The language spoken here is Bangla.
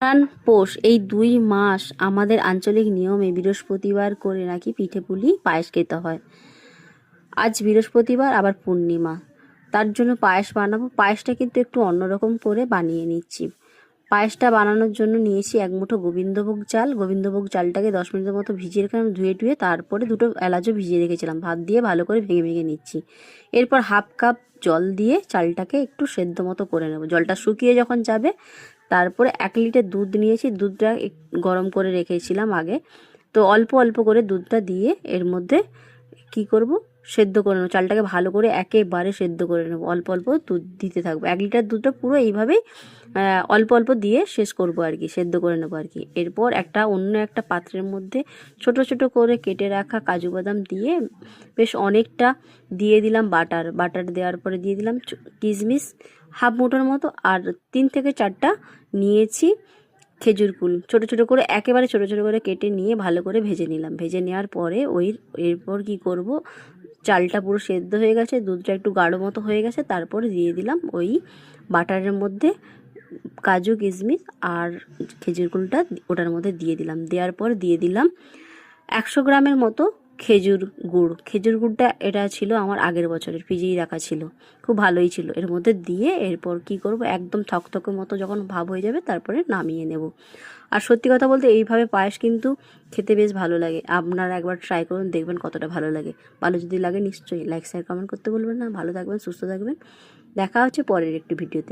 আষাঢ় পৌষ এই 2 মাস আমাদের আঞ্চলিক নিয়মে বৃহস্পতিবার করে নাকি পিঠে পুলি পায়েস খেতে হয়। আজ বৃহস্পতিবার আবার পূর্ণিমা, তার জন্য পায়েস বানাবো। পায়েসটা কিন্তু একটু অন্যরকম করে বানিয়ে নিচ্ছি। পায়েসটা বানানোর জন্য নিয়েছি 1 মুঠো গোবিন্দভোগ চাল। গোবিন্দভোগ চালটাকে 10 মিনিটের মতো ভিজিয়ে রেখেলাম, ধুয়ে টুয়ে। তারপরে 2টো এলাচও ভিজিয়ে রেখেছিলাম, ভাত দিয়ে ভালো করে ভেঙে ভেঙে নিচ্ছি। এরপর 1/2 কাপ জল দিয়ে চালটাকে একটু সেদ্ধ মতো করে নেব। জলটা শুকিয়ে যখন যাবে, তারপরে 1 লিটার দুধ নিয়েছি। দুধটা গরম করে রেখেছিলাম আগে, তো অল্প অল্প করে দুধটা দিয়ে এর মধ্যে কি করব, সেদ্ধ করে নেবো। চালটাকে ভালো করে একেবারে সেদ্ধ করে নেবো। অল্প অল্প দুধ দিতে থাকবো। 1 লিটার দুধটা পুরো এইভাবেই অল্প অল্প দিয়ে শেষ করব আর কি, সেদ্ধ করে নেবো আর কি। এরপর অন্য একটা পাত্রের মধ্যে ছোট ছোট করে কেটে রাখা কাজু বাদাম দিয়ে বেশ অনেকটা দিয়ে দিলাম বাটার দেওয়ার পরে দিয়ে দিলাম কিশমিশ 1/2 মুঠোর মতো। আর 3 থেকে 4টা নিয়েছি খেজুর কুল, ছোট ছোট করে একেবারে ছোট ছোট করে কেটে নিয়ে ভালো করে ভেজে নিলাম। ভেজে নেওয়ার পরে এরপর কি করব, চালটা পুরো সেদ্ধ হয়ে গেছে, দুধটা একটু গাঢ় মতো হয়ে গেছে, তারপরে দিয়ে দিলাম ওই বাটারের মধ্যে কাজু কিশমিশ আর খেজুর কুলটা ওটার মধ্যে দিয়ে দিলাম। দেওয়ার পর দিয়ে দিলাম 100 গ্রামের মতো খেজুর গুড়। খেজুর গুড়টা এটা ছিল আমার আগের বছরের, ফ্রিজেই রাখা ছিল, খুব ভালোই ছিল। এর মধ্যে দিয়ে এরপর কি করব, একদম থকথকে মতো যখন ভাব হয়ে যাবে তারপরে নামিয়ে নেব। আর সত্যি কথা বলতে এইভাবে পায়েস কিন্তু খেতে বেশ ভালো লাগে। আপনারা একবার ট্রাই করুন, দেখবেন কতটা ভালো লাগে। ভালো যদি লাগে নিশ্চয়ই লাইক শেয়ার কমেন্ট করতে বলবেন না। ভালো থাকবেন, সুস্থ থাকবেন। দেখা হচ্ছে পরের একটি ভিডিওতে।